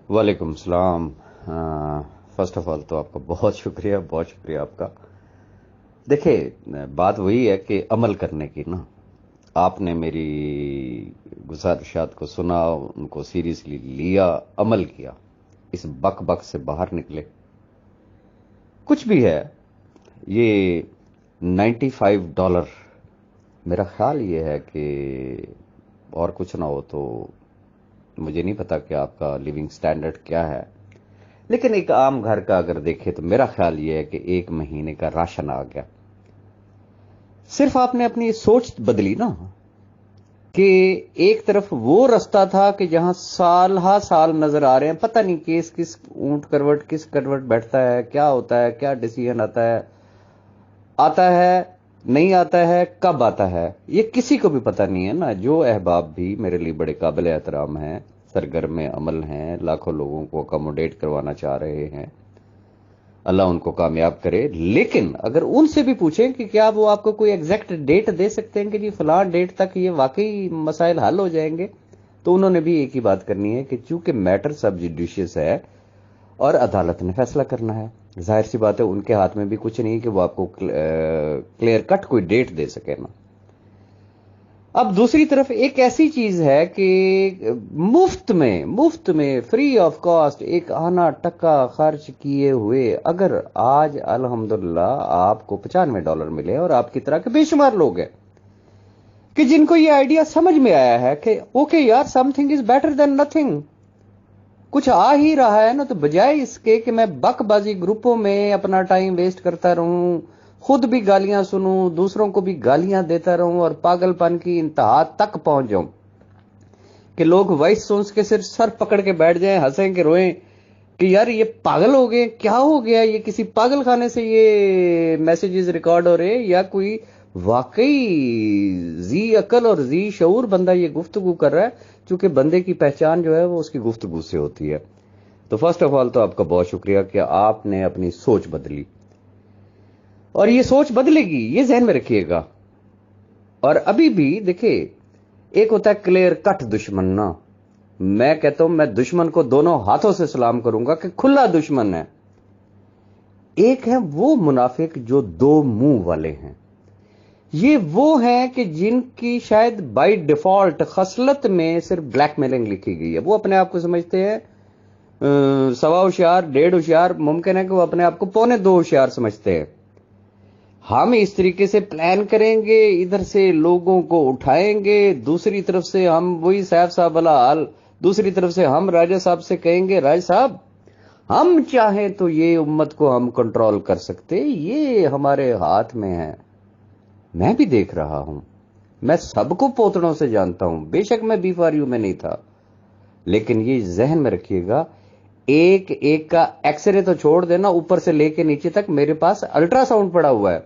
وعلیکم السلام. First of all تو آپ کا بہت شکریہ آپ کا. دیکھیں بات وہی ہے کہ عمل کرنے کی نا. آپ نے میری گزارشات کو سنا، ان کو سیریسلی لیا، عمل کیا، اس بک بک سے باہر نکلے. کچھ بھی ہے یہ $95، میرا خیال یہ ہے کہ اور کچھ نہ ہو تو مجھے نہیں پتا کہ آپ کا لیونگ سٹینڈرڈ کیا ہے، لیکن ایک عام گھر کا اگر دیکھے تو میرا خیال یہ ہے کہ 1 مہینے کا راشن آ گیا. صرف آپ نے اپنی سوچ بدلی نا، کہ ایک طرف وہ رستہ تھا کہ جہاں سال ہا سال نظر آ رہے ہیں، پتہ نہیں کس اونٹ کروٹ کس کروٹ بیٹھتا ہے، کیا ہوتا ہے، کیا ڈیسیژن آتا ہے نہیں آتا ہے، کب آتا ہے، یہ کسی کو بھی پتہ نہیں ہے نا. جو احباب بھی میرے لیے بڑے قابل احترام ہیں، سرگرم عمل ہیں، لاکھوں لوگوں کو اکاموڈیٹ کروانا چاہ رہے ہیں، اللہ ان کو کامیاب کرے. لیکن اگر ان سے بھی پوچھیں کہ کیا وہ آپ کو کوئی ایگزیکٹ ڈیٹ دے سکتے ہیں کہ جی فلاں ڈیٹ تک یہ واقعی مسائل حل ہو جائیں گے، تو انہوں نے بھی ایک ہی بات کرنی ہے کہ چونکہ میٹر سب جوڈیشیس ہے اور عدالت نے فیصلہ کرنا ہے. ظاہر سی بات ہے ان کے ہاتھ میں بھی کچھ نہیں کہ وہ آپ کو کلیئر کٹ کوئی ڈیٹ دے سکے نا. اب دوسری طرف ایک ایسی چیز ہے کہ مفت میں فری آف کاسٹ ایک آنا ٹکا خرچ کیے ہوئے اگر آج الحمدللہ آپ کو $95 ملے، اور آپ کی طرح کے بے شمار لوگ ہیں کہ جن کو یہ آئیڈیا سمجھ میں آیا ہے کہ اوکے یار، some thing is better than nothing, کچھ آ ہی رہا ہے نا، تو بجائے اس کے کہ میں بک بازی گروپوں میں اپنا ٹائم ویسٹ کرتا رہوں، خود بھی گالیاں سنوں، دوسروں کو بھی گالیاں دیتا رہوں اور پاگل پن کی انتہا تک پہنچ جاؤں کہ لوگ وائس سونس کے صرف سر پکڑ کے بیٹھ جائیں، ہنسیں کہ روئیں کہ یار یہ پاگل ہو گئے، کیا ہو گیا، یہ کسی پاگل خانے سے یہ میسیجز ریکارڈ ہو رہے، یا کوئی واقعی ذی عقل اور ذی شعور بندہ یہ گفتگو کر رہا ہے. چونکہ بندے کی پہچان جو ہے وہ اس کی گفتگو سے ہوتی ہے. تو فرسٹ آف آل تو آپ کا بہت شکریہ کہ آپ نے اپنی سوچ بدلی، اور یہ سوچ بدلے گی، یہ ذہن میں رکھیے گا. اور ابھی بھی دیکھیں، ایک ہوتا ہے کلیئر کٹ دشمن نا، میں کہتا ہوں میں دشمن کو دونوں ہاتھوں سے سلام کروں گا کہ کھلا دشمن ہے. ایک ہے وہ منافق جو دو منہ والے ہیں، یہ وہ ہیں کہ جن کی شاید بائی ڈیفالٹ خصلت میں صرف بلیک میلنگ لکھی گئی ہے. وہ اپنے آپ کو سمجھتے ہیں 1.25 ہوشیار، 1.5 ہوشیار، ممکن ہے کہ وہ اپنے آپ کو 1.25 ہوشیار سمجھتے ہیں. ہم اس طریقے سے پلان کریں گے، ادھر سے لوگوں کو اٹھائیں گے، دوسری طرف سے ہم وہی صاحب صاحب والا حال، دوسری طرف سے ہم راجہ صاحب سے کہیں گے راج صاحب ہم چاہیں تو یہ امت کو ہم کنٹرول کر سکتے، یہ ہمارے ہاتھ میں ہے. میں بھی دیکھ رہا ہوں، میں سب کو پوتڑوں سے جانتا ہوں، بے شک میں بی فار یو میں نہیں تھا، لیکن یہ ذہن میں رکھیے گا ایک ایک کا ایکس رے تو چھوڑ دینا، اوپر سے لے کے نیچے تک میرے پاس الٹرا ساؤنڈ پڑا ہوا ہے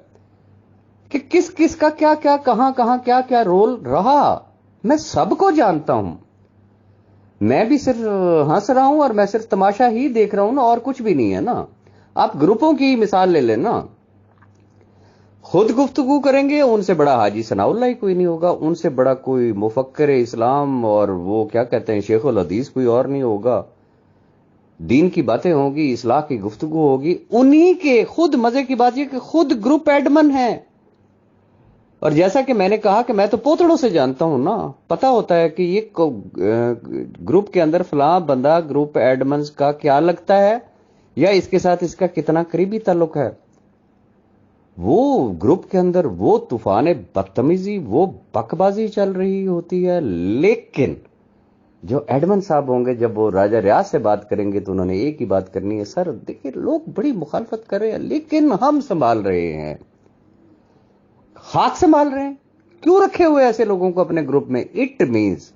کہ کس کس کا کیا کیا کہاں کہاں کیا کیا رول رہا. میں سب کو جانتا ہوں، میں بھی صرف ہنس رہا ہوں اور میں صرف تماشا ہی دیکھ رہا ہوں نا، اور کچھ بھی نہیں ہے نا. آپ گروپوں کی مثال لے لیں نا، خود گفتگو کریں گے، ان سے بڑا حاجی ثناء اللہ ہی کوئی نہیں ہوگا، ان سے بڑا کوئی مفکر اسلام اور وہ کیا کہتے ہیں شیخ الحدیث کوئی اور نہیں ہوگا. دین کی باتیں ہوں گی، اصلاح کی گفتگو ہوگی، انہی کے خود مزے کی بات یہ کہ خود گروپ ایڈمن ہیں. اور جیسا کہ میں نے کہا کہ میں تو پوتڑوں سے جانتا ہوں نا، پتا ہوتا ہے کہ یہ گروپ کے اندر فلاں بندہ گروپ ایڈمنز کا کیا لگتا ہے، یا اس کے ساتھ اس کا کتنا قریبی تعلق ہے. وہ گروپ کے اندر وہ طوفان بدتمیزی، وہ بکبازی چل رہی ہوتی ہے. لیکن جو ایڈمن صاحب ہوں گے جب وہ راجہ ریاض سے بات کریں گے تو انہوں نے ایک ہی بات کرنی ہے، سر دیکھیں لوگ بڑی مخالفت کر رہے ہیں لیکن ہم سنبھال رہے ہیں، ہاتھ سنبھال رہے ہیں. کیوں رکھے ہوئے ایسے لوگوں کو اپنے گروپ میں؟ اٹ مینز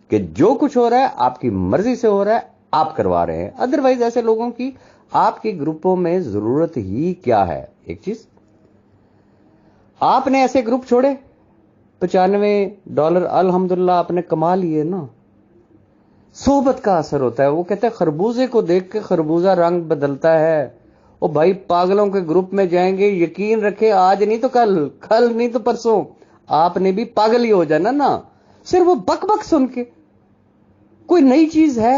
کہ جو کچھ ہو رہا ہے آپ کی مرضی سے ہو رہا ہے، آپ کروا رہے ہیں، ادروائز ایسے لوگوں کی آپ کے گروپوں میں ضرورت ہی کیا ہے. ایک چیز آپ نے ایسے گروپ چھوڑے $95 الحمدللہ آپ نے کما لیے نا. صحبت کا اثر ہوتا ہے. وہ کہتے ہیں خربوزے کو دیکھ کے خربوزہ رنگ بدلتا ہے. او بھائی پاگلوں کے گروپ میں جائیں گے، یقین رکھے آج نہیں تو کل نہیں تو پرسوں آپ نے بھی پاگل ہی ہو جانا نا، صرف وہ بک بک سن کے. کوئی نئی چیز ہے،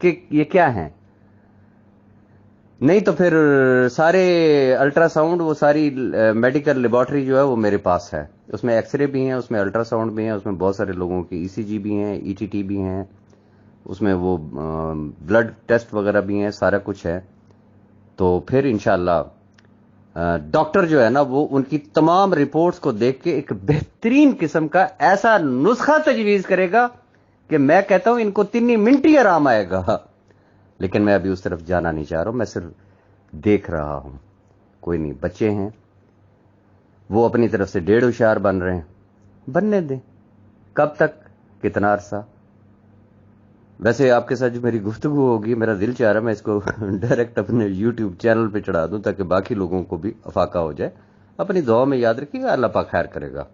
کہ یہ کیا ہیں. نہیں تو پھر سارے الٹرا ساؤنڈ، وہ ساری میڈیکل لیبارٹری جو ہے وہ میرے پاس ہے. اس میں ایکس رے بھی ہیں، اس میں الٹرا ساؤنڈ بھی ہیں، اس میں بہت سارے لوگوں کی ای سی جی بھی ہیں، ای ٹی ٹی بھی ہیں، اس میں وہ بلڈ ٹیسٹ وغیرہ بھی ہیں، سارا کچھ ہے. تو پھر انشاءاللہ ڈاکٹر جو ہے نا وہ ان کی تمام رپورٹس کو دیکھ کے ایک بہترین قسم کا ایسا نسخہ تجویز کرے گا کہ میں کہتا ہوں ان کو 3 منٹ ہی آرام آئے گا. لیکن میں ابھی اس طرف جانا نہیں چاہ رہا ہوں، میں صرف دیکھ رہا ہوں. کوئی نہیں، بچے ہیں وہ اپنی طرف سے 1.5 ہوشیار بن رہے ہیں، بننے دیں. کب تک، کتنا عرصہ. ویسے آپ کے ساتھ جو میری گفتگو ہوگی، میرا دل چاہ رہا ہے میں اس کو ڈائریکٹ اپنے یوٹیوب چینل پہ چڑھا دوں تاکہ باقی لوگوں کو بھی افاقہ ہو جائے. اپنی دعا میں یاد رکھیے گا، اللہ پاک خیر کرے گا.